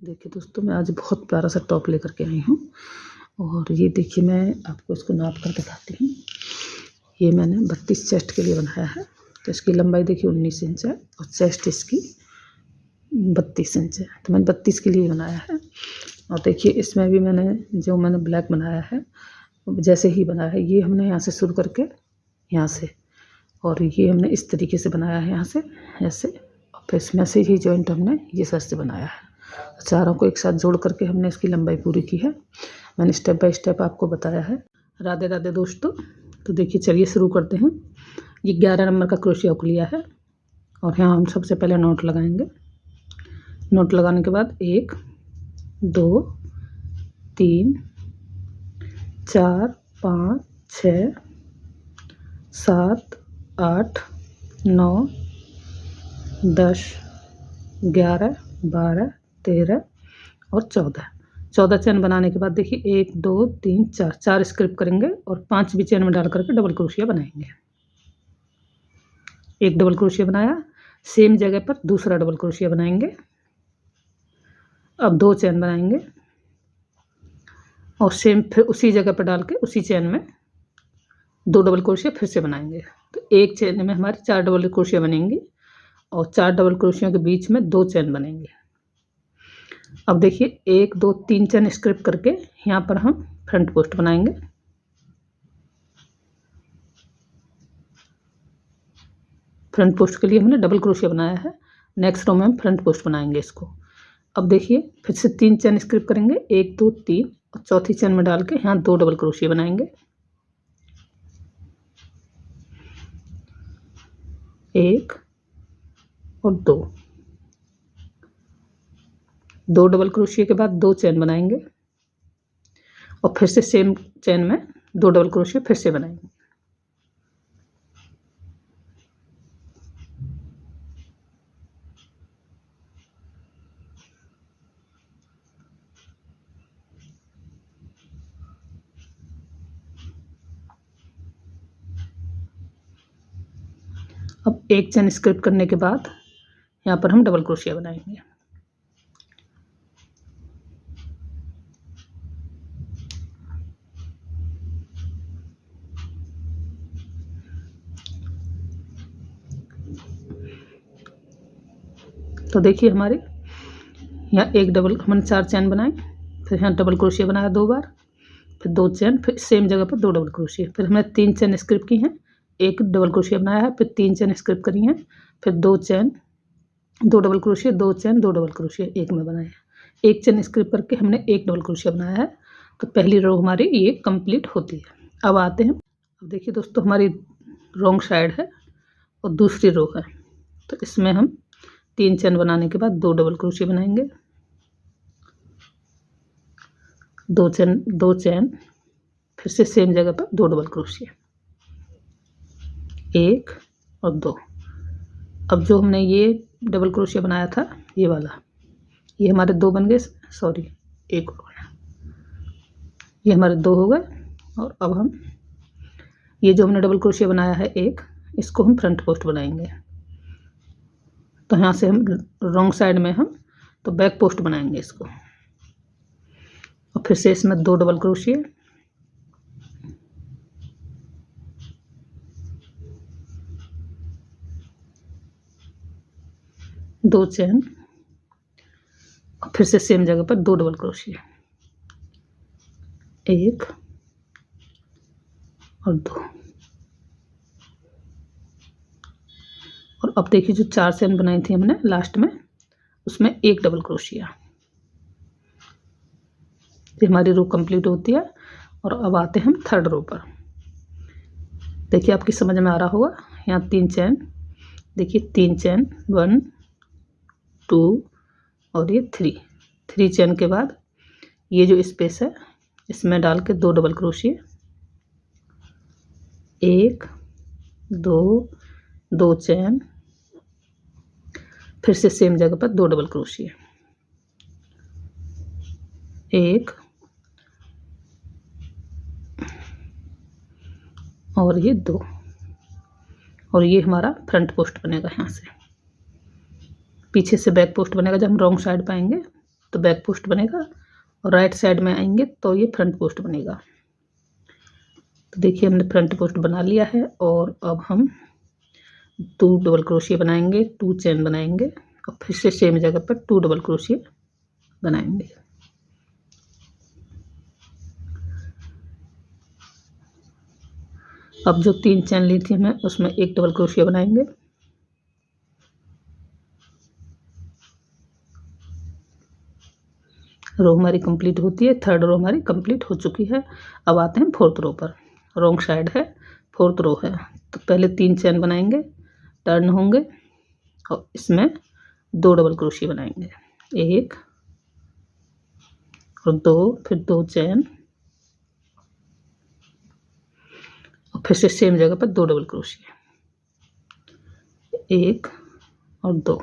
देखिए दोस्तों, मैं आज बहुत प्यारा सा टॉप लेकर के आई हूँ और ये देखिए मैं आपको इसको नाप कर दिखाती हूँ। ये मैंने 32 चेस्ट के लिए बनाया है। तो इसकी लंबाई देखिए 19 इंच है और चेस्ट इसकी 32 इंच है। तो मैंने 32 के लिए बनाया है। और देखिए इसमें भी मैंने ब्लैक बनाया है, जैसे ही बनाया है ये हमने यहाँ से शुरू करके यहाँ से, और ये हमने इस तरीके से बनाया है यहाँ से ऐसे, और फिर इसमें से ही जॉइंट हमने ये साइड से बनाया है। चारों को एक साथ जोड़ करके हमने इसकी लंबाई पूरी की है। मैंने स्टेप बाय स्टेप आपको बताया है। राधे राधे दोस्तों। तो देखिए चलिए शुरू करते हैं। ये 11 नंबर का क्रोशिया हुक लिया है और यहाँ हम सबसे पहले नोट लगाएंगे। नोट लगाने के बाद 1 2 3 4 5 6 7 8 9 10 11 12 13 और 14 चैन बनाने के बाद देखिए 1 2 3 4 स्क्रिप करेंगे और 5 भी चैन में डाल करके डबल क्रोशिया बनाएंगे। एक डबल क्रोशिया बनाया, सेम जगह पर दूसरा डबल क्रोशिया बनाएंगे। अब 2 चैन बनाएंगे और सेम फिर उसी जगह पर डाल के उसी चैन में 2 डबल क्रोशिया फिर से बनाएंगे। तो एक चैन में हमारी 4 डबल क्रोशिया बनेंगी और 4 डबल क्रोशियों के बीच में 2 चैन बनेंगे। अब देखिए 1 2 3 चैन स्क्रिप करके यहाँ पर हम फ्रंट पोस्ट बनाएंगे। फ्रंट पोस्ट के लिए हमने डबल क्रोशिया बनाया है। नेक्स्ट रो में हम फ्रंट पोस्ट बनाएंगे इसको। अब देखिए फिर से 3 चैन स्क्रिप करेंगे, 1 2 3, और चौथी चैन में डाल के यहाँ 2 डबल क्रोशिया बनाएंगे। 1 और 2 डबल क्रोशिया के बाद 2 चैन बनाएंगे और फिर से सेम चैन में 2 डबल क्रोशिया फिर से बनाएंगे। अब एक चैन स्क्रिप करने के बाद यहाँ पर हम डबल क्रोशिया बनाएंगे। तो देखिए हमारे यहाँ एक डबल हमने 4 चैन बनाए, फिर यहाँ डबल क्रोशिया बनाया 2 बार, फिर 2 चैन, फिर सेम जगह पर 2 डबल क्रोशिया, फिर हमने 3 चैन स्क्रिप की हैं, एक डबल क्रोशिया बनाया है, फिर 3 चैन स्क्रिप करी हैं, फिर 2 चैन, 2 डबल क्रोशिया, 2 चैन, 2 डबल क्रोशिया एक में बनाया। एक चैन स्क्रिप करके हमने एक डबल क्रोशिया बनाया है। तो पहली रो हमारी ये कंप्लीट होती है। अब आते हैं, अब देखिए दोस्तों हमारी रॉन्ग साइड है और दूसरी रो है। तो इसमें हम 3 चैन बनाने के बाद 2 डबल क्रोशिया बनाएंगे। 2 चैन, फिर से सेम जगह पर 2 डबल क्रोशिया, 1 और 2। अब जो हमने ये डबल क्रोशिया बनाया था ये वाला, ये हमारे 2 बन गए, सॉरी एक और बना, ये हमारे 2 हो गए। और अब हम ये जो हमने डबल क्रोशिया बनाया है एक, इसको हम फ्रंट पोस्ट बनाएंगे। तो यहाँ से हम रॉन्ग साइड में हम तो बैक पोस्ट बनाएंगे इसको, और फिर से इसमें 2 डबल क्रोशिया, दो चैन, और फिर से सेम जगह पर 2 डबल क्रोशिया, 1 और 2। और अब देखिए जो 4 चैन बनाई थी हमने लास्ट में, उसमें 1 डबल क्रोशिया। ये हमारी रो कंप्लीट होती है। और अब आते हैं हम थर्ड रो पर। देखिए आपकी समझ में आ रहा होगा, यहाँ 3 चैन, देखिए 3 चैन, 1 2 और ये 3 चैन के बाद ये जो स्पेस है इसमें डाल के 2 डबल क्रोशिया, 1 2 चैन, फिर से सेम जगह पर 2 डबल क्रोशिया, 1 और ये 2, और ये हमारा फ्रंट पोस्ट बनेगा। यहाँ से पीछे से बैक पोस्ट बनेगा। जब हम रॉन्ग साइड पाएंगे तो बैक पोस्ट बनेगा, और राइट साइड में आएंगे तो ये फ्रंट पोस्ट बनेगा। तो देखिए हमने फ्रंट पोस्ट बना लिया है। और अब हम 2 डबल क्रोशिया बनाएंगे, 2 चेन बनाएंगे और फिर से सेम जगह पर 2 डबल क्रोशिया बनाएंगे। अब जो 3 चेन ली थी हमने उसमें 1 डबल क्रोशिया बनाएंगे। रो हमारी कंप्लीट होती है, थर्ड रो हमारी कंप्लीट हो चुकी है। अब आते हैं फोर्थ रो पर। रॉन्ग साइड है, फोर्थ रो है। तो पहले 3 चेन बनाएंगे, टर्न होंगे और इसमें 2 डबल क्रोशिया बनाएंगे, 1 और 2, फिर 2 चेन और फिर से सेम जगह पर 2 डबल क्रोशिया, 1 और 2।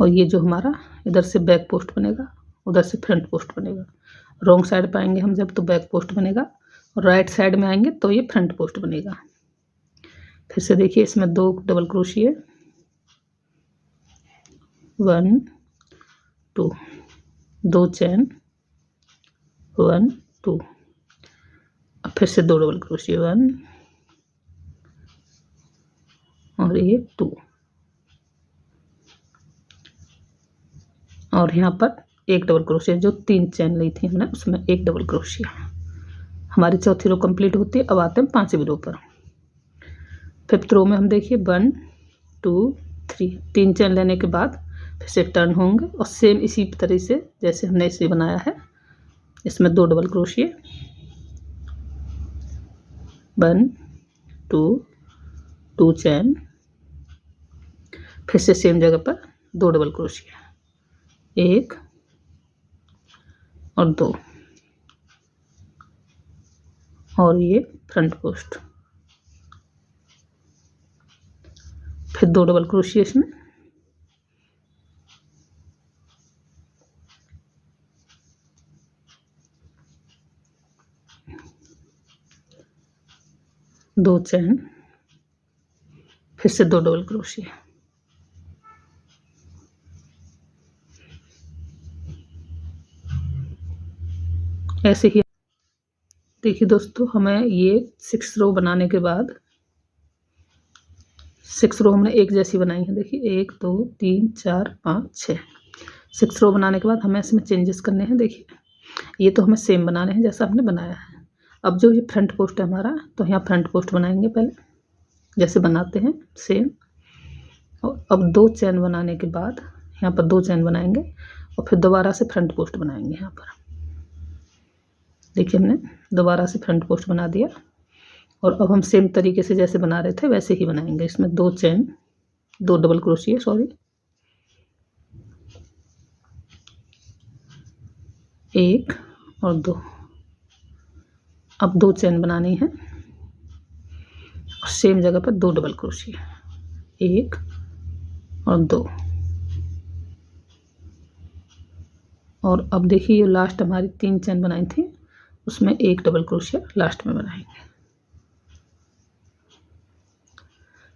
और ये जो हमारा इधर से बैक पोस्ट बनेगा, उधर से फ्रंट पोस्ट बनेगा। रॉन्ग साइड पाएंगे हम जब तो बैक पोस्ट बनेगा, और राइट साइड में आएंगे तो ये फ्रंट पोस्ट बनेगा। फिर से देखिए इसमें 2 डबल क्रोशिया, 1 2, 2 चेन, 1 2, अब फिर से 2 डबल क्रोशिया, 1 और ये 2, और यहाँ पर 1 डबल क्रोशिया। जो 3 चेन ली थी हमने उसमें 1 डबल क्रोशिया। हमारी चौथी रो कंप्लीट होती है। अब आते हैं 5वीं रो पर। 5th रो में हम देखिए 1 2 3, 3 चेन लेने के बाद फिर से टर्न होंगे और सेम इसी तरह से जैसे हमने इसे बनाया है, इसमें 2 डबल क्रोशिया, 1 2, 2 चेन, फिर से सेम जगह पर 2 डबल क्रोशिया, 1 और 2, और ये फ्रंट पोस्ट, फिर 2 डबल क्रोशिया इसमें, दो चेन, फिर से 2 डबल क्रोशिया। ऐसे ही देखिए दोस्तों, हमें ये 6 रो बनाने के बाद 6 रो हमने एक जैसी बनाई है। देखिए 1 2 3 4 5 6, 6 रो बनाने के बाद हमें इसमें चेंजेस करने हैं। देखिए ये तो हमें सेम बनाने हैं जैसा हमने बनाया है। अब जो ये फ्रंट पोस्ट है हमारा, तो यहाँ फ्रंट पोस्ट बनाएंगे पहले जैसे बनाते हैं सेम। और अब 2 चेन बनाने के बाद यहाँ पर 2 चेन बनाएंगे और फिर दोबारा से फ्रंट पोस्ट बनाएंगे। यहाँ पर देखिए हमने दोबारा से फ्रंट पोस्ट बना दिया, और अब हम सेम तरीके से जैसे बना रहे थे वैसे ही बनाएंगे। इसमें 2 चेन, 2 डबल क्रोशिया, सॉरी, 1 और 2। अब 2 चेन बनानी है और सेम जगह पर 2 डबल क्रोशिया, 1 और 2। और अब देखिए ये लास्ट हमारी 3 चेन बनाई थी उसमें 1 डबल क्रोशिया लास्ट में बनाएंगे।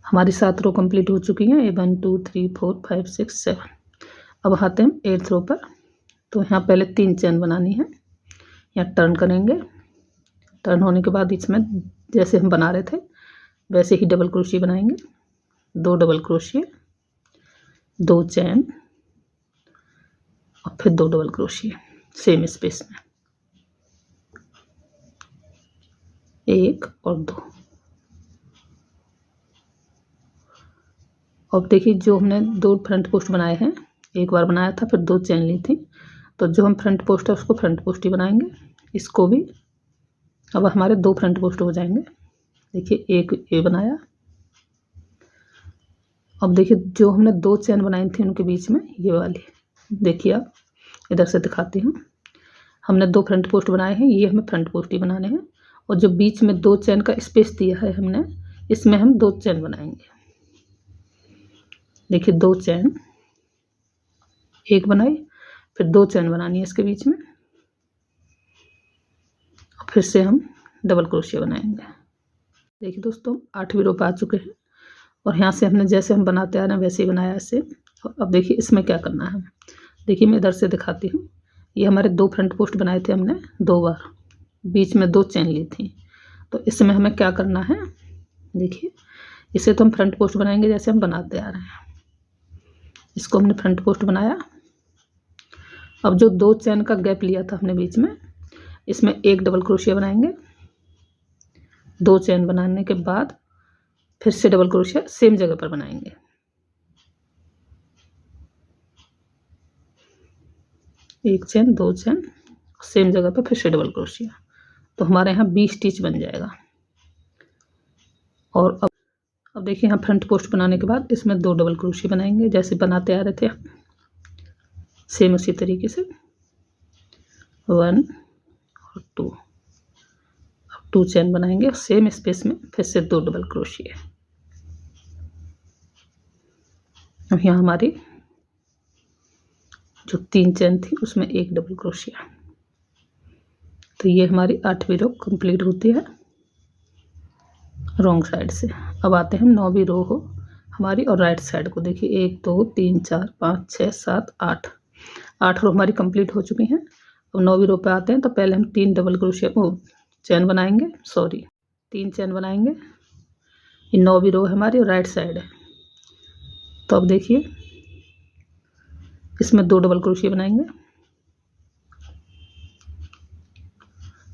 हमारी 7 रो कंप्लीट हो चुकी हैं। 1 2 3 4 5 6 7। अब आते हैं 8th रो पर। तो यहाँ पहले 3 चेन बनानी है, यहाँ टर्न करेंगे। टर्न होने के बाद इसमें जैसे हम बना रहे थे वैसे ही डबल क्रोशिया बनाएंगे, 2 डबल क्रोशिया, 2 चेन और फिर 2 डबल क्रोशिया सेम स्पेस में, 1 और 2। अब देखिए जो हमने 2 फ्रंट पोस्ट बनाए हैं, एक बार बनाया था फिर 2 चेन ली थी, तो जो हम फ्रंट पोस्ट है उसको फ्रंट पोस्ट ही बनाएंगे। इसको भी अब हमारे 2 फ्रंट पोस्ट हो जाएंगे। देखिए एक ये बनाया। अब देखिए जो हमने 2 चेन बनाई थी उनके बीच में ये वाली, देखिए आप इधर से दिखाती हूँ। हमने 2 फ्रंट पोस्ट बनाए हैं, ये हमें फ्रंट पोस्ट ही बनाने हैं। और जो बीच में 2 चेन का स्पेस दिया है हमने, इसमें हम 2 चेन बनाएंगे। देखिए 2 चेन, एक बनाई, फिर 2 चेन बनानी है इसके बीच में, और फिर से हम डबल क्रोशिया बनाएंगे। देखिए दोस्तों 8वीं रो पे आ चुके हैं, और यहाँ से हमने जैसे हम बनाते आ रहे हैं वैसे ही बनाया ऐसे। अब देखिए इसमें क्या करना है। देखिए मैं इधर से दिखाती हूँ। ये हमारे 2 फ्रंट पोस्ट बनाए थे हमने 2 बार, बीच में 2 चेन ली थी। तो इसमें हमें क्या करना है, देखिए इसे तो हम फ्रंट पोस्ट बनाएंगे जैसे हम बनाते आ रहे हैं। इसको हमने फ्रंट पोस्ट बनाया। अब जो 2 चेन का गैप लिया था हमने बीच में, इसमें एक डबल क्रोशिया बनाएंगे। 2 चेन बनाने के बाद फिर से डबल क्रोशिया सेम जगह पर बनाएंगे। एक चेन, 2 चेन, सेम जगह पर फिर से डबल क्रोशिया। तो हमारे यहाँ 20 स्टिच बन जाएगा। और अब देखिए यहाँ फ्रंट पोस्ट बनाने के बाद इसमें 2 डबल क्रोशिया बनाएंगे जैसे बनाते आ रहे थे, सेम उसी तरीके से 1 और 2। अब 2 चेन बनाएंगे सेम स्पेस में, फिर से 2 डबल क्रोशिया। अब यहाँ हमारी जो 3 चेन थी उसमें एक डबल क्रोशिया। तो ये हमारी 8वीं रो कंप्लीट होती है रॉन्ग साइड से। अब आते हैं 9वीं रो हो हमारी और राइट साइड को। देखिए 1 2 3 4 5 6 7 8 8 रो हमारी कंप्लीट हो चुकी हैं। अब 9वीं रो पे आते हैं। तो पहले हम 3 डबल क्रोशिया चेन बनाएंगे, 3 चेन बनाएंगे। ये 9वीं रो है हमारी और राइट साइड है। तो अब देखिए इसमें 2 डबल क्रोशिया बनाएंगे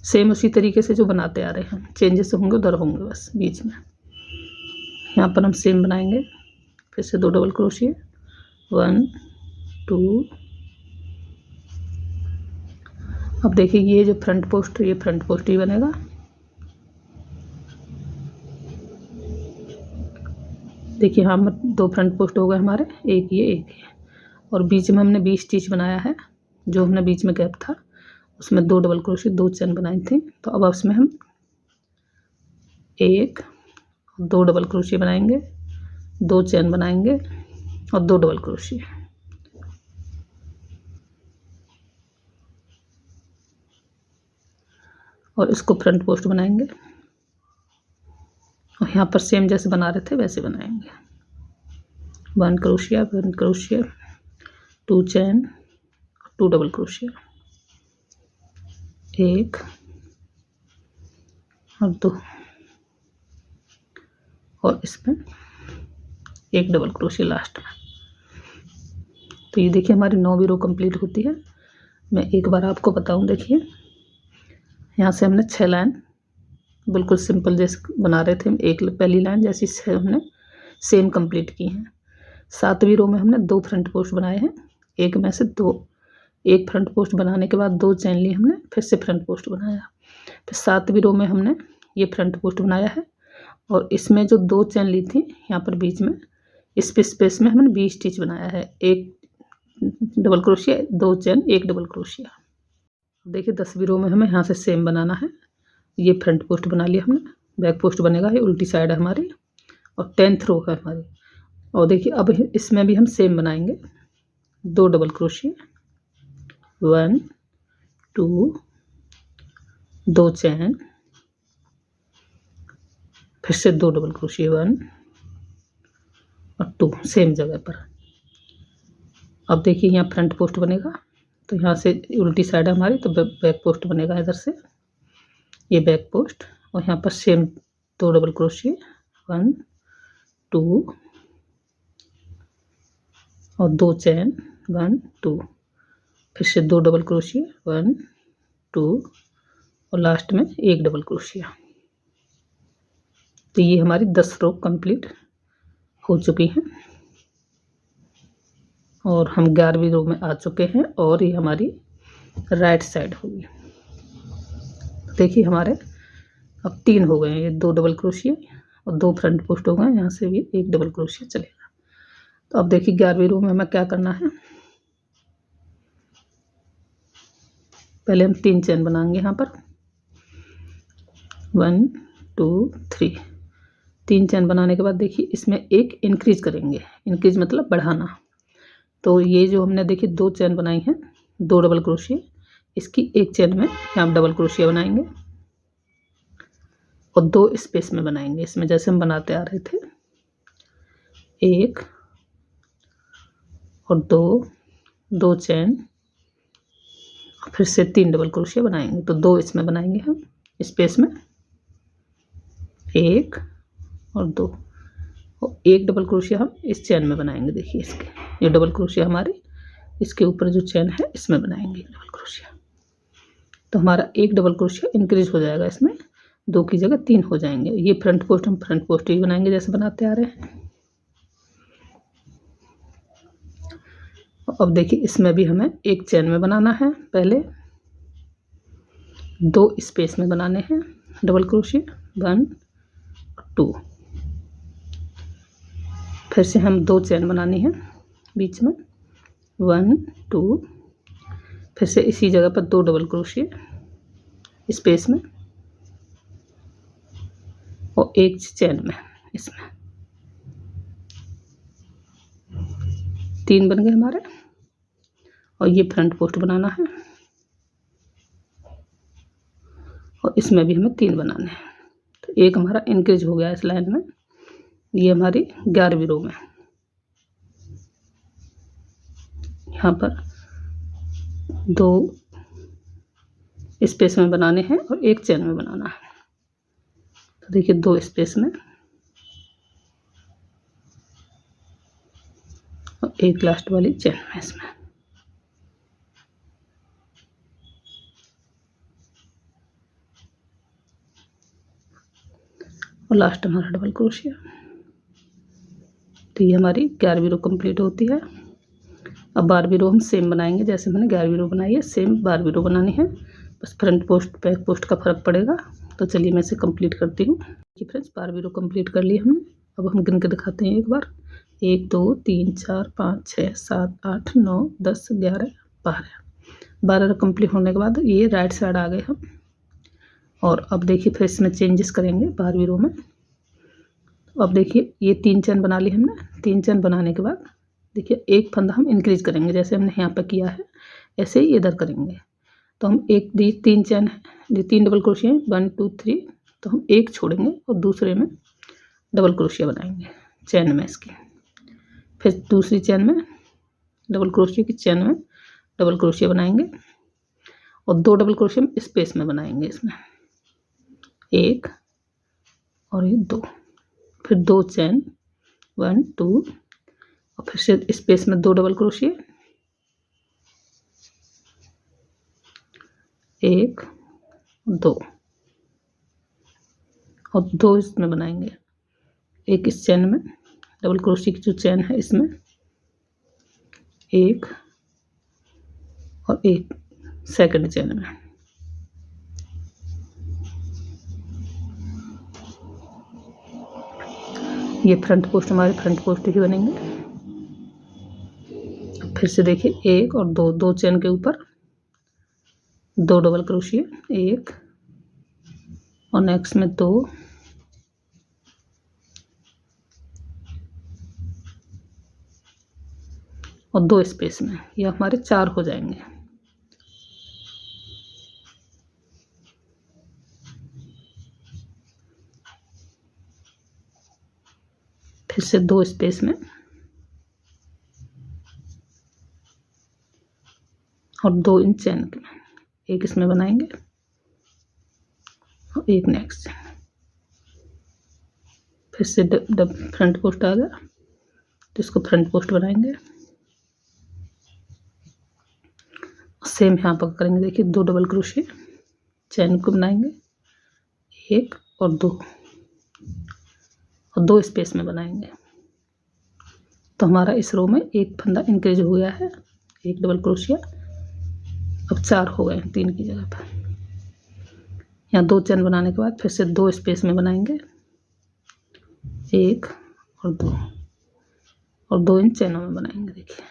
सेम उसी तरीके से जो बनाते आ रहे हैं। चेंजेस होंगे उधर होंगे बस बीच में। यहाँ पर हम सेम बनाएंगे, फिर से 2 डबल क्रोशिया 1 2। अब देखिए ये जो फ्रंट पोस्ट, ये फ्रंट पोस्ट ही बनेगा। देखिए हम 2 फ्रंट पोस्ट हो गए हमारे, एक ये। और बीच में हमने 20 स्टिच बनाया है। जो हमने बीच में गैप था उसमें 2 डबल क्रोशिया 2 चेन बनाई थी। तो अब उसमें हम 1 2 डबल क्रोशिया बनाएंगे, 2 चेन बनाएंगे और 2 डबल क्रोशिया। और इसको फ्रंट पोस्ट बनाएंगे और यहाँ पर सेम जैसे बना रहे थे वैसे बनाएंगे। 1 crochet 1 crochet 2 chain 2 double crochet, 1 और 2 और इसमें 1 डबल क्रोशिया लास्ट में। तो ये देखिए हमारी 9वीं रो कंप्लीट होती है। मैं एक बार आपको बताऊं, देखिए यहाँ से हमने 6 लाइन बिल्कुल सिंपल जैसे बना रहे थे, एक पहली लाइन जैसी हमने सेम कंप्लीट की है। 7वीं रो में हमने 2 फ्रंट पोस्ट बनाए हैं, एक में से 2। एक फ्रंट पोस्ट बनाने के बाद 2 चेन ली हमने, फिर से फ्रंट पोस्ट बनाया। फिर 7वीं रो में हमने ये फ्रंट पोस्ट बनाया है और इसमें जो 2 चेन ली थी यहाँ पर बीच में इस स्पेस में हमने 20 स्टिच बनाया है। एक double crochet 2 chain 1 double crochet. देखिए 10वीं रो में हमें यहाँ से सेम बनाना है। ये फ्रंट पोस्ट बना लिया हमने, बैक पोस्ट बनेगा, ये उल्टी साइड है हमारी और 10th रो है हमारी। और देखिए अब इसमें भी हम सेम बनाएंगे, 2 डबल क्रोशिया 1 2 2 चेन, फिर से 2 डबल क्रोशिया 1 और 2 सेम जगह पर। अब देखिए यहाँ फ्रंट पोस्ट बनेगा, तो यहाँ से उल्टी साइड है हमारी, तो बैक पोस्ट बनेगा इधर से, ये बैक पोस्ट। और यहाँ पर सेम 2 डबल क्रोशिया 1 2 और 2 चेन 1 2, फिर से 2 डबल क्रोशिया 1 2 और लास्ट में 1 डबल क्रोशिया। तो ये हमारी 10 रो कंप्लीट हो चुकी हैं और हम 11वीं रो में आ चुके हैं और ये हमारी राइट साइड होगी। देखिए हमारे अब 3 हो गए हैं, ये 2 डबल क्रोशिया और 2 फ्रंट पोस्ट हो गए, यहाँ से भी 1 डबल क्रोशिया चलेगा। तो अब देखिए 11वीं रो में हमें क्या करना है, पहले हम 3 चेन बनाएंगे यहाँ पर 1 2 3। 3 चेन बनाने के बाद देखिए इसमें एक इंक्रीज करेंगे, इंक्रीज मतलब बढ़ाना। तो ये जो हमने देखिए 2 चेन बनाई हैं 2 डबल क्रोशिया, इसकी एक चेन में यहाँ डबल क्रोशिया बनाएंगे और 2 स्पेस में बनाएंगे, इसमें जैसे हम बनाते आ रहे थे, 1 और दो चैन, फिर से 3 डबल क्रोशिया बनाएंगे। तो 2 इसमें बनाएंगे हम स्पेस में, 1 और 2, और 1 डबल क्रोशिया हम इस चैन में बनाएंगे। देखिए इसके ये डबल क्रोशिया हमारे इसके ऊपर जो चैन है इसमें बनाएंगे 1 डबल क्रोशिया। तो हमारा 1 डबल क्रोशिया इंक्रीज हो जाएगा, इसमें 2 की जगह 3 हो जाएंगे। ये फ्रंट पोस्ट हम फ्रंट पोस्ट ही बनाएंगे जैसे बनाते आ रहे हैं। अब देखिए इसमें भी हमें एक चैन में बनाना है, पहले 2 स्पेस में बनाने हैं डबल क्रोशिया, 1 2, फिर से हम 2 चैन बनानी है बीच में, 1 2, फिर से इसी जगह पर 2 डबल क्रोशिया स्पेस में और 1 चैन में, इसमें 3 बन गए हमारे। और ये फ्रंट पोस्ट बनाना है और इसमें भी हमें 3 बनाने हैं। तो एक हमारा इंक्रीज हो गया इस लाइन में। ये हमारी 11वीं रो में, यहाँ पर 2 स्पेस में बनाने हैं और 1 चैन में बनाना है। तो देखिए 2 स्पेस में और 1 लास्ट वाली चैन में इसमें। और लास्ट हमारा डबल क्रोशिया। तो ये हमारी 11वीं रो कंप्लीट होती है। अब 12वीं रो हम सेम बनाएंगे जैसे मैंने 11वीं रो बनाई है, सेम 12वीं रो बनानी है, बस फ्रंट पोस्ट बैक पोस्ट का फर्क पड़ेगा। तो चलिए मैं इसे कंप्लीट करती हूँ। देखिए फ्रेंड्स 12वीं रो कंप्लीट कर ली हमने। अब हम गिन के दिखाते हैं एक बार, 1 2 3 4 5 6 7 8 9 10 11 12 रो कंप्लीट होने के बाद ये राइट साइड आ गए हम। और अब देखिए फिर इसमें चेंजेस करेंगे 12वीं रो में। अब देखिए ये 3 चैन बना ली हमने। 3 चैन बनाने के बाद देखिए एक फंदा हम इंक्रीज करेंगे जैसे हमने यहाँ पर किया है, ऐसे ही इधर करेंगे। तो हम 3 चैन है, ये 3 डबल क्रोशिया 1 2 3, तो हम 1 छोड़ेंगे और दूसरे में डबल क्रोशिया बनाएंगे चैन में इसकी। फिर दूसरी चैन में डबल क्रोशिया की चैन में डबल क्रोशिया बनाएंगे और 2 डबल क्रोशिया हम स्पेस में बनाएंगे इसमें, 1 और ये 2, फिर 2 चैन 1 2 और फिर से स्पेस में 2 डबल क्रोशिया, 1 2 और 2 इसमें बनाएंगे, एक इस चैन में डबल क्रोशिया की जो चैन है इसमें, 1 और 1 सेकंड चैन में। ये फ्रंट पोस्ट हमारे फ्रंट पोस्ट ही बनेंगे। फिर से देखिए 1 और 2, 2 चैन के ऊपर 2 डबल क्रोशिया, 1 और नेक्स्ट में 2 और 2 स्पेस में, ये हमारे 4 हो जाएंगे। फिर से 2 स्पेस में और 2 इन चैन के, एक इसमें बनाएंगे और एक नेक्स्ट। फिर से फ्रंट पोस्ट आ गया तो इसको फ्रंट पोस्ट बनाएंगे, सेम यहाँ पर करेंगे। देखिए 2 डबल क्रोशिया चैन को बनाएंगे, 1 और 2 और 2 स्पेस में बनाएंगे। तो हमारा इस रो में एक फंदा इंक्रीज हो गया है, 1 डबल क्रोशिया, अब 4 हो गए 3 की जगह पर। यहाँ 2 चैन बनाने के बाद फिर से 2 स्पेस में बनाएंगे, 1 और 2 और 2 इन चैनों में बनाएंगे। देखिए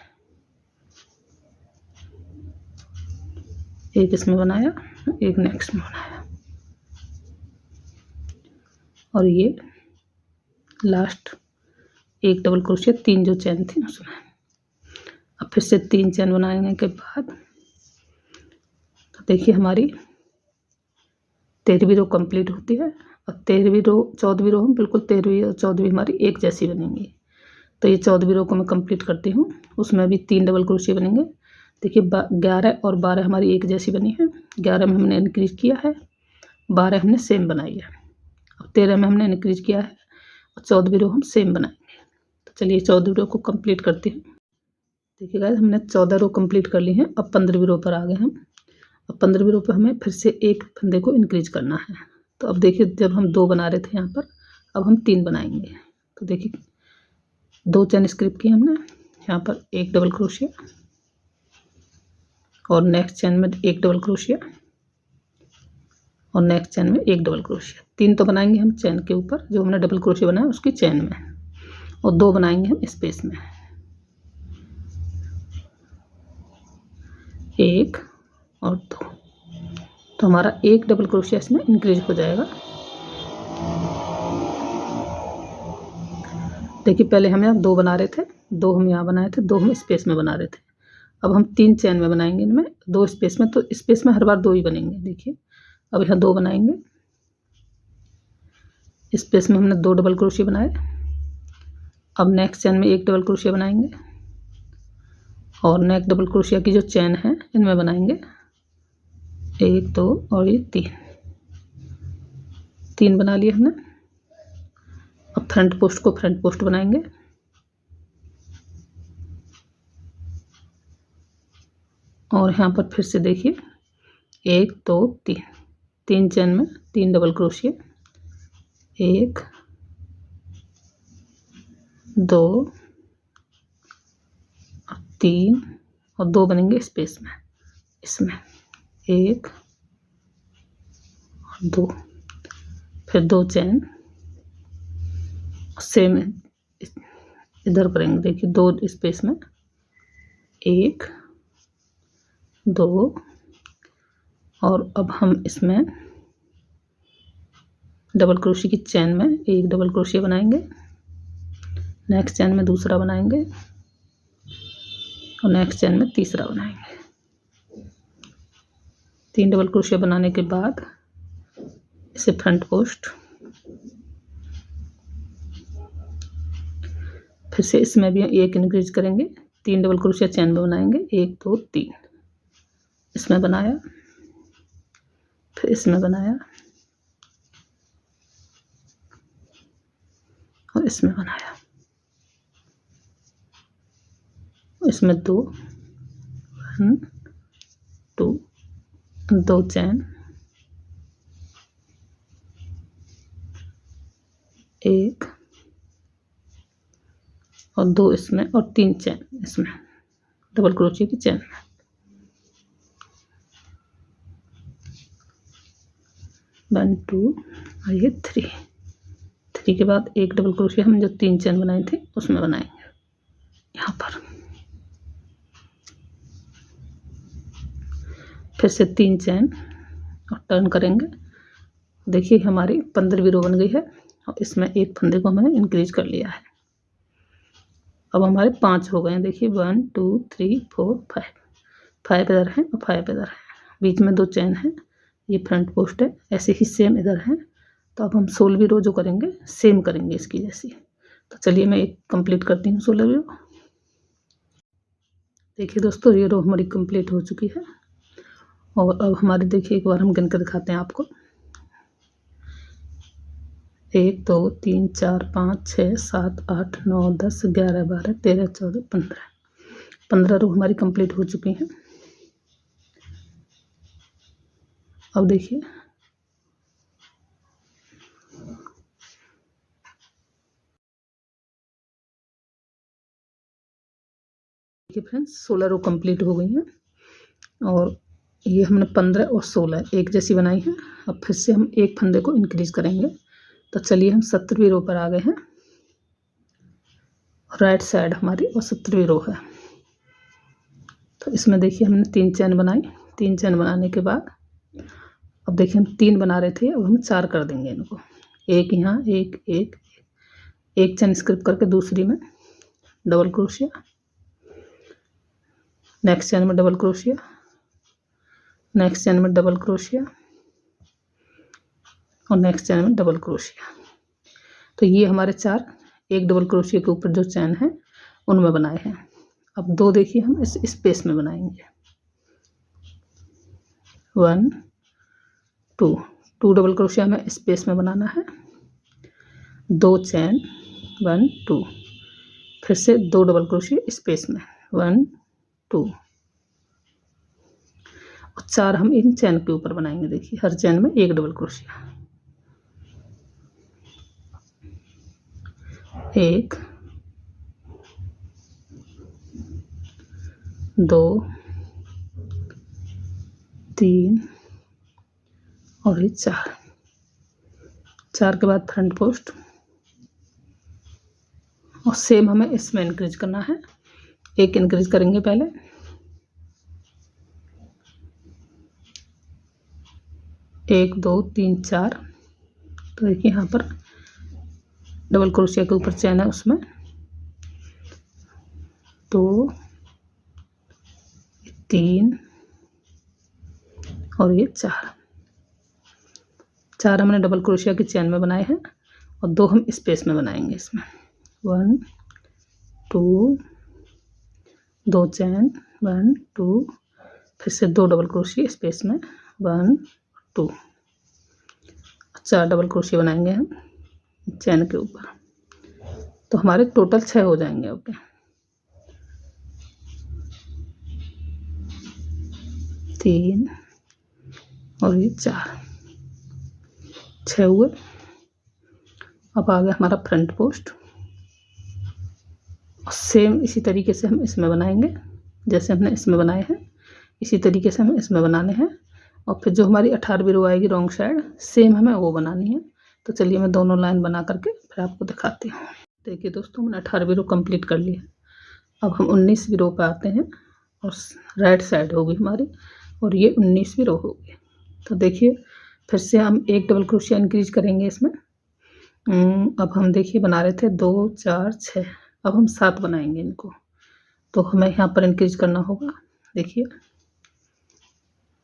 एक इसमें बनाया, एक नेक्स्ट में बनाया और ये लास्ट 1 डबल क्रोशिया 3 जो चैन थी उसमें। अब फिर से 3 चैन बनाने के बाद तो देखिए हमारी 13वीं रो कंप्लीट होती है और 13वीं रो 14वीं रो हम बिल्कुल 13वीं और 14वीं हमारी एक जैसी बनेंगी। तो ये 14वीं रो को मैं कंप्लीट करती हूँ। उसमें भी 3 डबल क्रोशिया बनेंगे। देखिए 11 और 12 हमारी एक जैसी बनी है। 11 में हमने इंक्रीज किया है, 12 हमने सेम बनाई है। अब 13 में हमने इंक्रीज किया है और 14वीं रो हम सेम बनाएंगे। तो चलिए 14वीं रो को कंप्लीट करते हैं। देखिए गाइस हमने 14 रो कंप्लीट कर ली हैं। अब 15वीं रो पर आ गए हम। अब 15वीं रो पर हमें फिर से एक फंदे को इंक्रीज करना है। तो अब देखिए जब हम 2 बना रहे थे यहाँ पर, अब हम 3 बनाएंगे। तो देखिए 2 चेन स्किप की हमने, यहाँ पर एक डबल क्रोशिया और नेक्स्ट चेन में एक डबल क्रोशिया और नेक्स्ट चेन में एक डबल क्रोशिया। 3 तो बनाएंगे हम चेन के ऊपर, जो हमने डबल क्रोशिया बनाया उसकी चेन में, और 2 बनाएंगे हम स्पेस में, 1 और 2। तो हमारा एक डबल क्रोशिया इसमें इंक्रीज हो जाएगा। देखिए पहले हम यहाँ 2 बना रहे थे, 2 हम यहाँ बनाए थे, 2 हम स्पेस में बना रहे थे। अब हम 3 चेन में बनाएंगे इनमें, 2 स्पेस में। तो स्पेस में हर बार 2 ही बनेंगे। देखिए अब यहाँ 2 बनाएंगे, स्पेस में हमने 2 डबल क्रोशिया बनाए। अब नेक्स्ट चेन में एक डबल क्रोशिया बनाएंगे और नेक्स्ट डबल क्रोशिया की जो चेन है इनमें बनाएंगे 1 2 और ये 3 बना लिए हमने। अब फ्रंट पोस्ट को फ्रंट पोस्ट बनाएंगे और यहाँ पर फिर से देखिए 1 2 3 चेन में 3 डबल क्रोशिया, 1 2 और 3 और 2 बनेंगे स्पेस में, इसमें 1 और 2, फिर 2 चेन सेम इधर करेंगे। देखिए 2 स्पेस में, 1 2 और अब हम इसमें डबल क्रोशिया की चेन में एक डबल क्रोशिया बनाएंगे, नेक्स्ट चेन में दूसरा बनाएंगे और नेक्स्ट चेन में तीसरा बनाएंगे। 3 डबल क्रोशिया बनाने के बाद इसे फ्रंट पोस्ट, फिर से इसमें भी एक इंक्रीज करेंगे, 3 डबल क्रोशिया चेन में बनाएंगे, 1 2 3 इसमें बनाया, फिर इसमें बनाया और इसमें बनाया, इसमें 2 1 2 2 चेन, 1 और 2 इसमें और 3 चेन इसमें डबल क्रोशिया की चेन में। 1 2 और ये 3 के बाद एक डबल क्रोशिया हम जो 3 चेन बनाए थे उसमें बनाएंगे यहाँ पर। फिर से 3 चेन और टर्न करेंगे। देखिए हमारी 15वीं रो बन गई है और इसमें एक फंदे को हमने इंक्रीज कर लिया है। अब हमारे 5 हो गए हैं। देखिए 1 2 3 4 5 इधर हैं और 5 इधर हैं, बीच में 2 चेन हैं, ये फ्रंट पोस्ट है, ऐसे ही सेम इधर हैं। तो अब हम 16वीं रो जो करेंगे सेम करेंगे इसकी जैसी। तो चलिए मैं एक कंप्लीट करती हूँ 16वीं रो। देखिए दोस्तों ये रो हमारी कंप्लीट हो चुकी है और अब हमारी देखिए एक बार हम गिन कर दिखाते हैं आपको। 1 2 3 4 5 6 7 8 9 10 11 12 13 14 15 रो हमारी कंप्लीट हो चुकी हैं। अब देखिए फ्रेंड्स 16 रो कंप्लीट हो गई हैं और ये हमने 15 और 16 एक जैसी बनाई है। अब फिर से हम एक फंदे को इंक्रीज करेंगे। तो चलिए हम 17वीं रो पर आ गए हैं। राइट साइड हमारी और 17वीं रो है। तो इसमें देखिए हमने 3 चेन बनाई। 3 चेन बनाने के बाद अब देखिए हम 3 बना रहे थे, अब हम 4 कर देंगे इनको। एक यहाँ एक चेन स्किप करके दूसरी में डबल क्रोशिया, नेक्स्ट चेन में डबल क्रोशिया, नेक्स्ट चेन में डबल क्रोशिया और नेक्स्ट चेन में डबल क्रोशिया। तो ये हमारे 4 एक डबल क्रोशिया के ऊपर जो चैन है उनमें बनाए हैं। अब 2 देखिए हम इस स्पेस में बनाएंगे। 1 2 2 डबल क्रोशिया हमें स्पेस में बनाना है। 2 चैन 1 2, फिर से 2 डबल क्रोशिया स्पेस में 1 2 और 4 हम इन चैन के ऊपर बनाएंगे। देखिए हर चैन में एक डबल क्रोशिया, 1 2 3 और ये 4 के बाद फ्रंट पोस्ट और सेम हमें इसमें इंक्रीज करना है। एक इंक्रीज करेंगे पहले, एक 2 3 4। तो देखिए यहाँ पर डबल क्रोशिया के ऊपर चैन है उसमें 2 3 और ये 4 हमने डबल क्रोशिया की चैन में बनाए हैं और 2 हम स्पेस में बनाएंगे इसमें 1 2 2 चैन 1 2, फिर से 2 डबल क्रोशिया स्पेस में 1 2, 4 डबल क्रोशिया बनाएंगे हम चैन के ऊपर। तो हमारे टोटल 6 हो जाएंगे। ओके, 3 और ये 6 हुए। अब आ गया हमारा फ्रंट पोस्ट और सेम इसी तरीके से हम इसमें बनाएंगे। जैसे हमने इसमें बनाए हैं इसी तरीके से हमें इसमें बनाने हैं और फिर जो हमारी 18वीं रो आएगी रॉन्ग साइड सेम हमें वो बनानी है। तो चलिए मैं दोनों लाइन बना करके फिर आपको दिखाती हूँ। देखिए दोस्तों, मैंने 18वीं रो कंप्लीट कर ली है। अब हम 19वीं रो पे आते हैं और राइट साइड होगी हमारी और ये 19वीं रो होगी। तो देखिए फिर से हम एक डबल क्रोशिया इंक्रीज करेंगे इसमें। अब हम देखिए बना रहे थे 2 4 6, अब हम 7 बनाएंगे इनको। तो हमें यहाँ पर इंक्रीज करना होगा। देखिए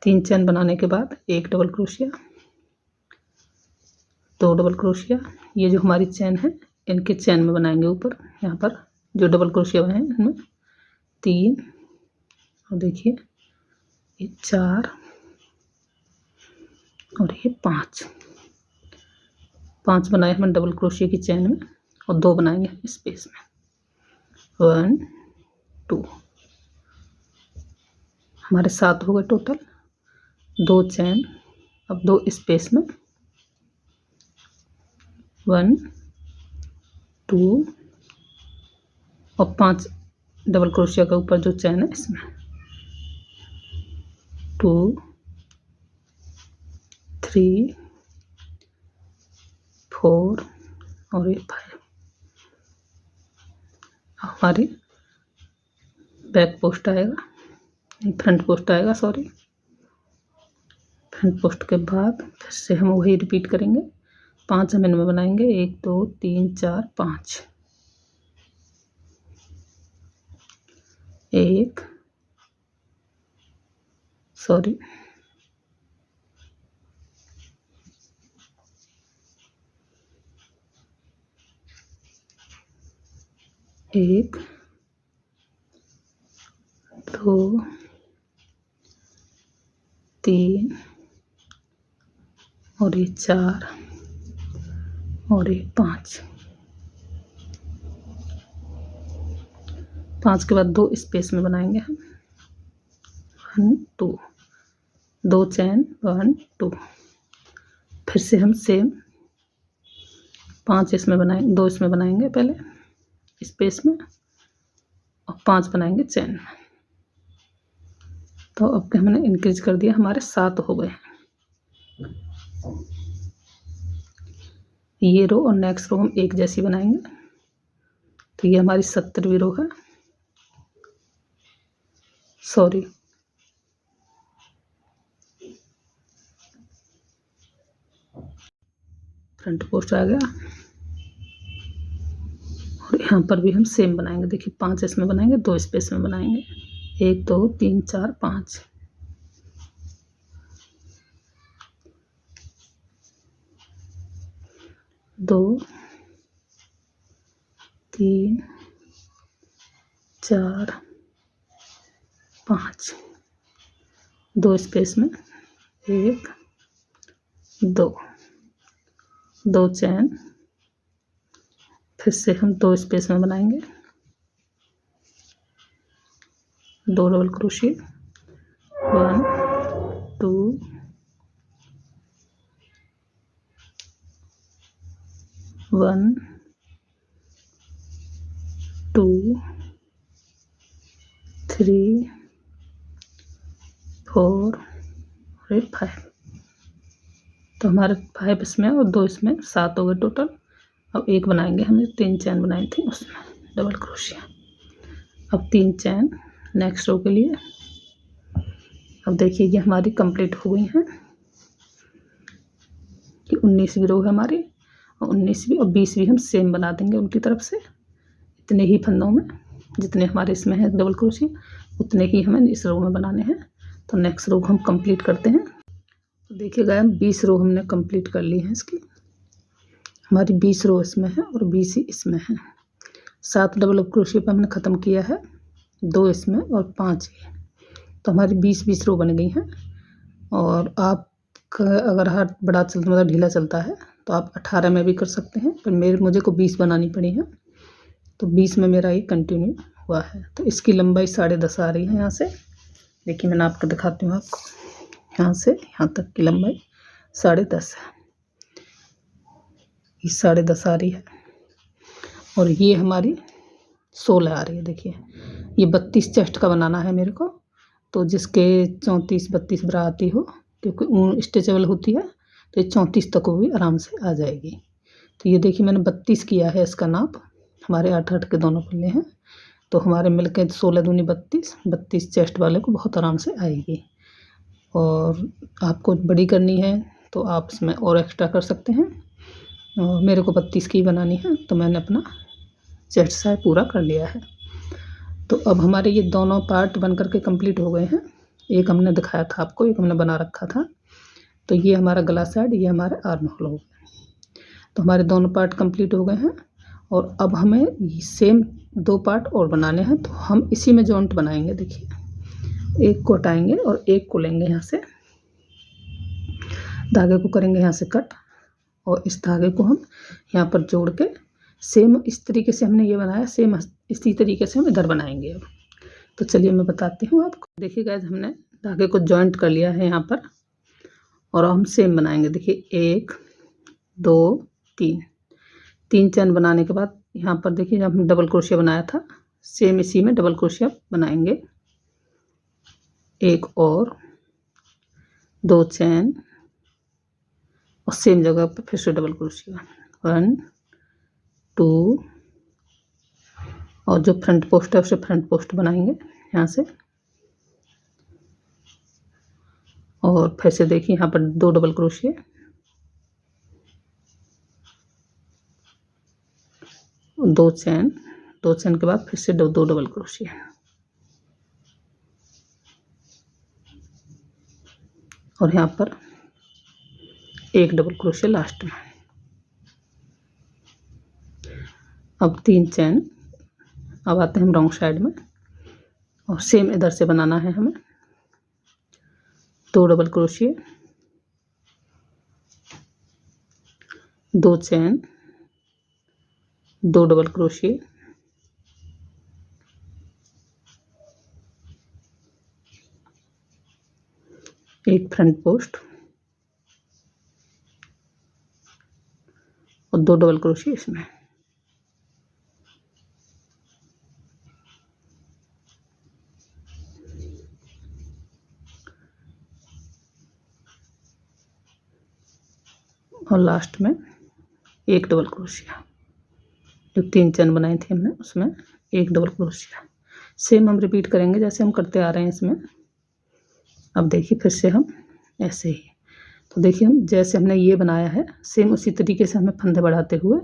3 चैन बनाने के बाद एक डबल क्रोशिया, 2 डबल क्रोशिया, ये जो हमारी चैन है इनके चैन में बनाएंगे ऊपर। यहाँ पर जो डबल क्रोशिया बनाए हैं इनमें 3 और देखिए ये 4 और ये 5 बनाए हमने डबल क्रोशिया की चैन में और 2 बनाएंगे स्पेस में 1 2। हमारे 7 हो गए टोटल। 2 चैन, अब 2 स्पेस में 1 2 और 5 डबल क्रोशिया के ऊपर जो चैन है इसमें 2 3 4 और ये 5। हमारी बैक पोस्ट आएगा, फ्रंट पोस्ट आएगा, सॉरी। फ्रंट पोस्ट के बाद फिर से हम वही रिपीट करेंगे। 5 हम इनमें बनाएंगे 1 2 3 4 5, 1 सॉरी 1 2 3 और ये 4 और ये 5 के बाद 2 स्पेस में बनाएंगे हम 1 2, 2 चैन 1 2, फिर से हम सेम 5 इसमें बनाएंगे, 2 इसमें बनाएंगे पहले स्पेस में और 5 बनाएंगे चैन में। तो अब हमने इंक्रीज कर दिया, हमारे 7 हो गए। ये रो और नेक्स्ट रो हम एक जैसी बनाएंगे। तो ये हमारी 70वीं रो है, सॉरी फ्रंट पोस्ट आ गया और यहाँ पर भी हम सेम बनाएंगे। देखिए 5 इसमें बनाएंगे, 2 स्पेस में बनाएंगे 1 2 3 4 5, 2 3 4 5, 2 स्पेस में 1 2 चैन, फिर से हम 2 स्पेस में बनाएंगे, 2 डबल क्रोशिया, 1 2 1 2 3 4 और 5। तो हमारे 5 इसमें और 2 इसमें 7 हो गए टोटल। अब एक बनाएंगे, हमने 3 चैन बनाई थी उसमें डबल क्रोशिया। अब 3 चैन नेक्स्ट रो के लिए। अब देखिए ये हमारी कंप्लीट हो गई हैं कि 19वीं रो है हमारी, और 19वीं और 20वीं हम सेम बना देंगे उनकी तरफ से। इतने ही फंदों में जितने हमारे इसमें है डबल क्रोशिया, उतने ही हमें इस रो में बनाने हैं। तो नेक्स्ट रो हम कंप्लीट करते हैं। तो देखिएगा 20 रो हमने कंप्लीट कर ली है इसकी। हमारी 20 रो इसमें है और 20 ही इसमें है। 7 डबल क्रोशिया पे हमने ख़त्म किया है, 2 इसमें और 5 ही। तो हमारी 20 रो बन गई हैं। और आप अगर हाथ बड़ा चलता मतलब ढीला चलता है तो आप 18 में भी कर सकते हैं, पर मुझे को 20 बनानी पड़ी है, तो 20 में मेरा ये कंटिन्यू हुआ है। तो इसकी लंबाई 10.5 आ रही है यहाँ से। देखिए मैं आपको दिखाती हूँ, आपको यहाँ से यहाँ तक की लंबाई 10.5 है। ये 10.5 आ रही है और ये हमारी 16 आ रही है। देखिए ये 32 चेस्ट का बनाना है मेरे को, तो जिसके 34-32 ब्रा आती हो, क्योंकि ऊन स्ट्रेचेबल होती है, तो ये 34 तक वो भी आराम से आ जाएगी। तो ये देखिए मैंने 32 किया है इसका नाप। हमारे 8-8 के दोनों पल्ले हैं, तो हमारे मिलके 16 दूनी 32 चेस्ट वाले को बहुत आराम से आएगी। और आपको बड़ी करनी है तो आप इसमें और एक्स्ट्रा कर सकते हैं। और मेरे को 32 की बनानी है, तो मैंने अपना चेस्ट साइज पूरा कर लिया है। तो अब हमारे ये दोनों पार्ट बन करके कंप्लीट हो गए हैं। एक हमने दिखाया था आपको, एक हमने बना रखा था। तो ये हमारा गला साइड, ये हमारे आर्म होल हो गए। तो हमारे दोनों पार्ट कंप्लीट हो गए हैं। और अब हमें सेम 2 पार्ट और बनाने हैं, तो हम इसी में जॉइंट बनाएंगे। देखिए एक को हटाएंगे और एक को लेंगे यहाँ से, धागे को करेंगे यहाँ से कट, और इस धागे को हम यहाँ पर जोड़ के सेम इस तरीके से हमने ये बनाया, सेम इसी तरीके से हम इधर बनाएंगे। अब तो चलिए मैं बताती हूँ आपको। देखिए गाइस हमने धागे को जॉइंट कर लिया है यहाँ पर, और हम सेम बनाएंगे। देखिए 1 2 3 चैन बनाने के बाद यहाँ पर देखिए जब हम डबल क्रोशिया बनाया था, सेम इसी में डबल क्रोशिया बनाएंगे। एक और 2 चैन और सेम जगह पर फिर से डबल क्रोशिया 1 2, और जो फ्रंट पोस्ट है उसे फ्रंट पोस्ट बनाएंगे यहाँ से। और फिर से देखिए यहाँ पर 2 डबल क्रोशिया, 2 चैन, 2 चैन के बाद फिर से 2 डबल क्रोशिया, और यहाँ पर 1 डबल क्रोशिया लास्ट में। अब 3 चैन। अब आते हैं हम रॉन्ग साइड में, और सेम इधर से बनाना है हमें। 2 डबल क्रोशिया, 2 चैन, 2 डबल क्रोशिया, एक फ्रंट पोस्ट और 2 डबल क्रोशिया इसमें। और लास्ट में 1 डबल क्रोशिया। जो 3 चैन बनाई थी हमने उसमें 1 डबल क्रोशिया। सेम हम रिपीट करेंगे जैसे हम करते आ रहे हैं इसमें। अब देखिए फिर से हम ऐसे ही, तो देखिए हम जैसे हमने ये बनाया है सेम उसी तरीके से हमें फंदे बढ़ाते हुए,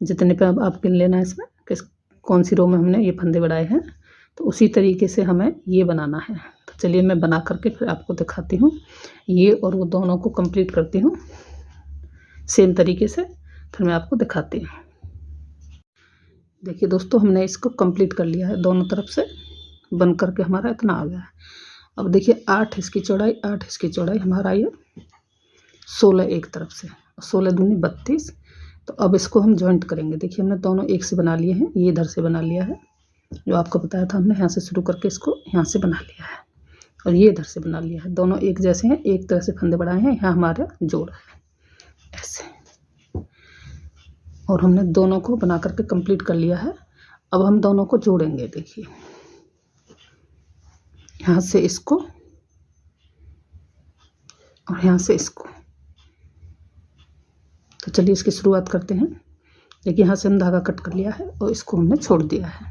जितने पे अब आप गिन लेना है इसमें किस कौन सी रो में हमने ये फंदे बढ़ाए हैं, तो उसी तरीके से हमें ये बनाना है। तो चलिए मैं बना करके फिर आपको दिखाती हूँ। ये और वो दोनों को कंप्लीट करती हूँ सेम तरीके से, फिर मैं आपको दिखाती हूँ। देखिए दोस्तों, हमने इसको कंप्लीट कर लिया है, दोनों तरफ से बन करके हमारा इतना आ गया है। अब देखिए 8 इसकी चौड़ाई, 8 इसकी चौड़ाई, हमारा ये 16 एक तरफ से, 16 दूनी 32। तो अब इसको हम जॉइंट करेंगे। देखिए हमने दोनों एक से बना लिए हैं, ये इधर से बना लिया है, जो आपको बताया था हमने, यहाँ से शुरू करके इसको यहाँ से बना लिया है, और ये इधर से बना लिया है। दोनों एक जैसे हैं, एक तरह से फंदे बढ़ाए हैं, यहाँ हमारा जोड़ है ऐसे। और हमने दोनों को बना करके कंप्लीट कर लिया है। अब हम दोनों को जोड़ेंगे। देखिए यहाँ से इसको और यहाँ से इसको। तो चलिए इसकी शुरुआत करते हैं। देखिए यहाँ से हम धागा कट कर लिया है और इसको हमने छोड़ दिया है।